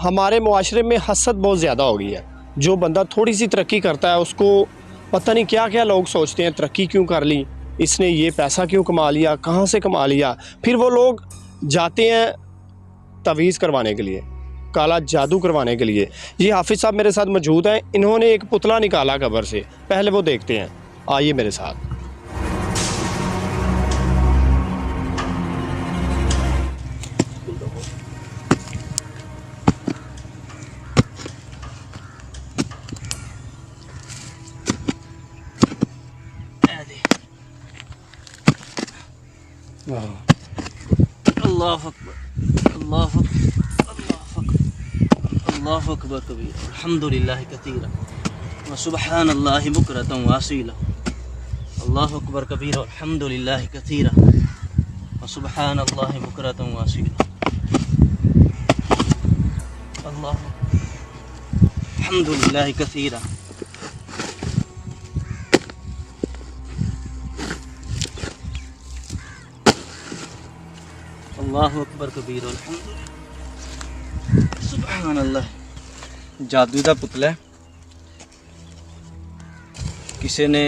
हमारे मुआशरे में हसद बहुत ज़्यादा हो गई है। जो बंदा थोड़ी सी तरक्की करता है उसको पता नहीं क्या क्या लोग सोचते हैं, तरक्की क्यों कर ली, इसने ये पैसा क्यों कमा लिया, कहाँ से कमा लिया। फिर वो लोग जाते हैं तवीज़ करवाने के लिए, काला जादू करवाने के लिए। ये हाफिज़ साहब मेरे साथ मौजूद हैं, इन्होंने एक पुतला निकाला कब्र से, पहले वो देखते हैं, आइए मेरे साथ। अल्लाह अकबर, अल्लाह अकबर, अल्लाह अकबर कबीर, अल्हम्दुलिल्लाह कसीरा व सुब्हानल्लाहि बुकरतन व असीला। अल्लाह अकबर कबीर, अल्हम्दुलिल्लाह कसीरा व सुब्हानल्लाहि बुकरतन व असीला। अल्लाह अल्हम्दुलिल्लाह कसीरा। अल्लाह अकबर कबीर, अल्हम्दुलिल्लाह सुभान अल्लाह। जादू का पुतला है, किसी ने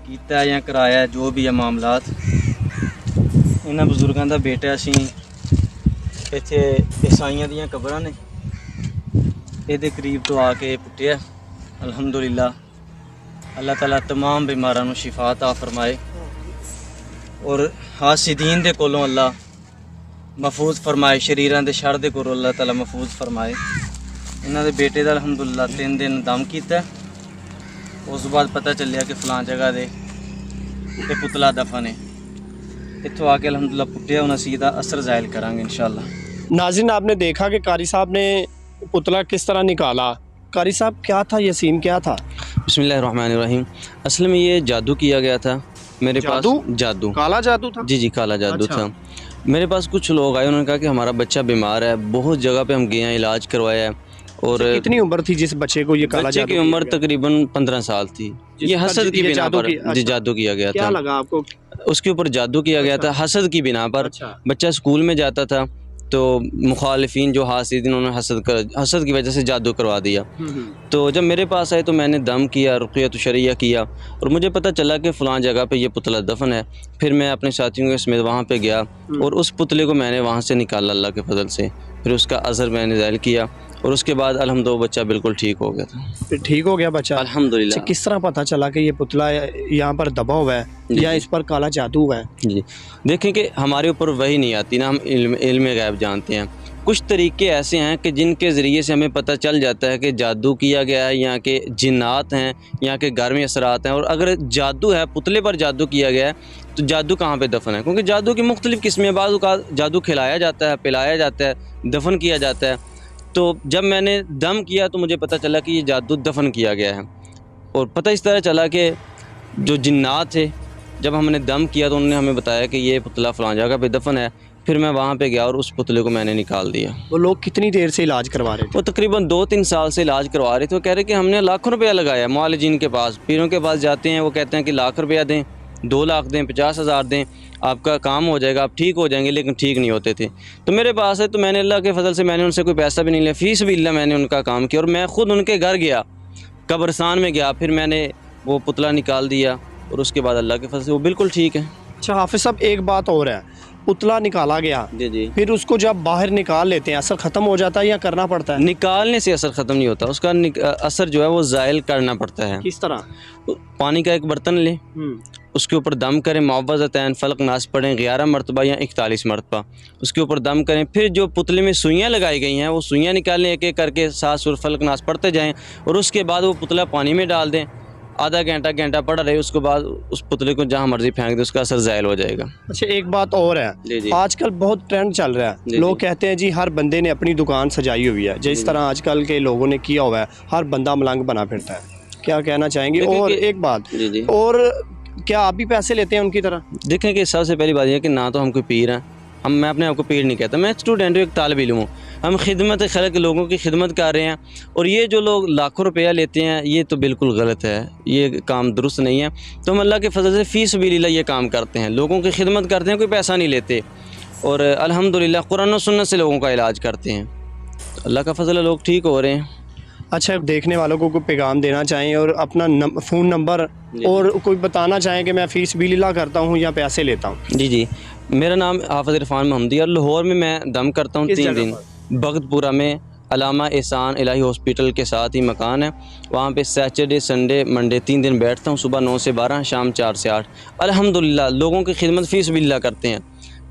किया या कराया जो भी है मामलात। इन्हां बजुर्गों का बेटा असी इत्थे ईसाइयां दियां कबरां ने ये करीब तो आके पुट्टिया। अल्हम्दुलिल्लाह अल्लाह ताला तमाम बीमारां नूं शिफा अता फरमाए और हासिदीन दे कोलों अल्लाह महफूज फरमाए, शरीरां दे शर दे कोलों अल्लाह ताला महफूज फरमाए। इन्हां दे बेटे दा अल्हम्दुलिल्लाह 3 दिन दम कीता, उस बाद पता चलिया कि फलां जगह दे ये पुतला दफन है। इत्थों आके अल्हम्दुलिल्लाह पुट्टिया, हुण असीं इहदा असर ज़ाहिर करांगे इंशाअल्लाह। नाज़रीन, आपने देखा कि कारी साहब ने पुतला किस तरह निकाला। कारी साहब क्या था, ये सीन क्या था? बिस्मिल्लाहिर्रहमानिर्रहीम। असल में ये जादू किया गया था मेरे जादू? पास। जादू, काला जादू था? जी जी, काला जादू अच्छा। था। मेरे पास कुछ लोग आए, उन्होंने कहा कि हमारा बच्चा बीमार है, बहुत जगह पे हम गए हैं, इलाज करवाया है। और कितनी उम्र थी जिस बच्चे को ये काला बच्चे जादू की किया उम्र गया? तकरीबन 15 साल थी। जिस ये पर हसद की ये बिना जादू पर की- जी अच्छा। जादू किया गया क्या था। लगा आपको? उसके ऊपर जादू किया गया था हसद की बिना पर। अच्छा। बच्चा स्कूल में जाता था तो मुखालिफिन जो हासिद, उन्होंने हसद की वजह से जादू करवा दिया। तो जब मेरे पास आए तो मैंने दम किया, रुक़यत शरिया किया और मुझे पता चला कि फ़लाँ जगह पे ये पुतला दफन है। फिर मैं अपने साथियों के समेत वहाँ पे गया और उस पुतले को मैंने वहाँ से निकाला अल्लाह के फजल से। फिर उसका असर मैंने ज़ाहिर किया और उसके बाद अल्हम्दुलिल्लाह बच्चा बिल्कुल ठीक हो गया था। फिर ठीक हो गया बच्चा? अल्हम्दुलिल्लाह। किस तरह पता चला कि ये पुतला यहाँ पर दबा हुआ है या इस पर काला जादू हुआ है? जी, देखें कि हमारे ऊपर वही नहीं आती ना, हम इल्म गैब जानते हैं। कुछ तरीके ऐसे हैं कि जिनके ज़रिए से हमें पता चल जाता है कि जादू किया गया है, यहाँ के जिन्नात हैं, यहाँ के घर में असरात हैं। और अगर जादू है, पुतले पर जादू किया गया है, तो जादू कहाँ पे दफन है? क्योंकि जादू की मुख्तलिफ़ किस्में, बाज़ का जादू खिलाया जाता है, पिलाया जाता है, दफन किया जाता है। तो जब मैंने दम किया तो मुझे पता चला कि ये जादू दफन किया गया है। और पता इस तरह चला कि जो जिन्नात थे, जब हमने दम किया तो उन्होंने हमें बताया कि ये पुतला फ़लाँ जगह पे दफन है। फिर मैं वहाँ पे गया और उस पुतले को मैंने निकाल दिया। वो लोग कितनी देर से इलाज करवा रहे थे? वो तकरीबन 2-3 साल से इलाज करवा रहे थे। वो कह रहे कि हमने लाखों रुपया लगाया। मुआलिजीन के पास, पीरों के पास जाते हैं, वो कहते हैं कि लाख रुपया दें, 2 लाख दें, 50,000 दें, आपका काम हो जाएगा, आप ठीक हो जाएंगे। लेकिन ठीक नहीं होते थे। तो मेरे पास है तो मैंने अल्लाह के फजल से मैंने उनसे कोई पैसा भी नहीं लिया, फ़ीस भी लिया, मैंने उनका काम किया। और मैं ख़ुद उनके घर गया, कब्रस्तान में गया, फिर मैंने वो पुतला निकाल दिया और उसके बाद अल्लाह के फजल से वो बिल्कुल ठीक है। अच्छा हाफिज़ साहब, एक बात और है, पुतला निकाला गया, जी जी, फिर उसको जब बाहर निकाल लेते हैं असर ख़त्म हो जाता है या करना पड़ता है? निकालने से असर ख़त्म नहीं होता, उसका असर जो है वो ज़ायल करना पड़ता है। किस तरह? पानी का एक बर्तन लें, उसके ऊपर दम करें, मुअव्वज़तैन फ़लक नास पढ़ें 11 मरतबा या 41 मरतबा, उसके ऊपर दम करें। फिर जो पुतले में सुइयाँ लगाई गई हैं वो सुइयाँ निकालें, एक एक करके 7 सूरह फ़लक नास पढ़ते जाएँ और उसके बाद वो पुतला पानी में डाल दें। आधा घंटा पड़ा रहे, उसके बाद उस पुतले को जहाँ मर्जी फेंक दे, उसका असर ज़ायल हो जाएगा। अच्छा एक बात और है, जी जी, आजकल बहुत ट्रेंड चल रहा है, जी लोग जी। कहते हैं जी हर बंदे ने अपनी दुकान सजाई हुई है, जिस तरह आजकल के लोगों ने किया हुआ है, हर बंदा मलंग बना फिरता है। क्या कहना चाहेंगे? देखिए और कि- एक बात जी जी, और, क्या आप भी पैसे लेते हैं उनकी तरह? देखें कि सबसे पहली बात यह है कि ना तो हम कोई पीर हैं, मैं अपने आप को पीर नहीं कहता, मैं स्टूडेंट हूँ, एक तालिब इल्म हूँ। हम खिदमत खल्क़, लोगों की खिदमत कर रहे हैं। और ये जो लोग लाखों रुपया लेते हैं, ये तो बिल्कुल गलत है, ये काम दुरुस्त नहीं है। तो हम अल्लाह के फजल से फ़ी सबीलिल्लाह ये काम करते हैं, लोगों की खिदमत करते हैं, कोई पैसा नहीं लेते। और अल्हम्दुलिल्लाह कुरान और सुन्नत से लोगों का इलाज करते हैं। अल्लाह का फजल है, लोग ठीक हो रहे हैं। अच्छा, देखने वालों को कोई पैगाम देना चाहें और अपना फ़ोन नंबर और कोई बताना चाहें कि मैं फ़ीस बिलिल्लाह करता हूँ या पैसे लेता हूँ? जी जी, मेरा नाम हाफ़िज़ इरफ़ान महमदी और लाहौर में मैं दम करता हूँ किस 3 जगह दिन। भगतपुरा में अलामा एहसान इलाही हॉस्पिटल के साथ ही मकान है, वहाँ पे सैटरडे संडे मंडे 3 दिन बैठता हूँ, सुबह 9 से 12, शाम 4 से 8। अल्हम्दुलिल्लाह लोगों की खिदमत फ़ीस बिलिल्लाह करते हैं।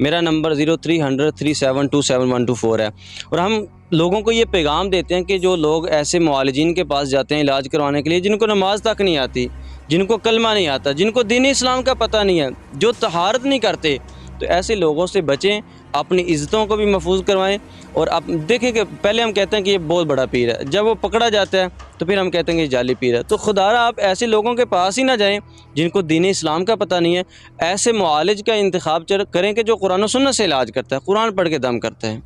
मेरा नंबर 0300 3727 है। और हम लोगों को ये पैगाम देते हैं कि जो लोग ऐसे मुआलिजीन के पास जाते हैं इलाज करवाने के लिए, जिनको नमाज तक नहीं आती, जिनको कलमा नहीं आता, जिनको दीन इस्लाम का पता नहीं है, जो तहारत नहीं करते, तो ऐसे लोगों से बचें, अपनी इज़्ज़तों को भी महफूज करवाएं। और आप देखें कि पहले हम कहते हैं कि ये बहुत बड़ा पीर है, जब वो पकड़ा जाता है तो फिर हम कहते हैं कि ये जाली पीर है। तो खुदारा आप ऐसे लोगों के पास ही ना जाएं जिनको दीन इस्लाम का पता नहीं है। ऐसे मुआलिज का इंतखाब करें कि जो कुरान और सुन्नत से इलाज करता है, कुरान पढ़ के दम करता है।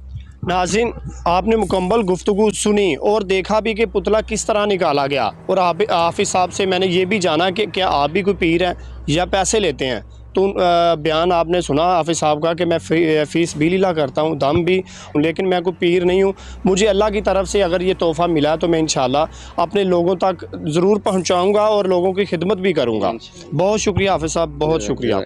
नाज़रीन, आपने मुकम्मल गुफ्तगू सुनी और देखा भी कि पुतला किस तरह निकाला गया। और हाफिज़ साहब से मैंने ये भी जाना कि क्या आप भी कोई पीर हैं या पैसे लेते हैं। तो बयान आपने सुना हाफिज़ साहब का कि मैं फ़ीस बिलिल्लाह करता हूँ, दम भी, लेकिन मैं कोई पीर नहीं हूँ। मुझे अल्लाह की तरफ से अगर ये तोहफ़ा मिला तो मैं इंशाअल्लाह अपने लोगों तक ज़रूर पहुँचाऊँगा और लोगों की खिदमत भी करूँगा। बहुत शुक्रिया हाफिज़ साहब, बहुत शुक्रिया।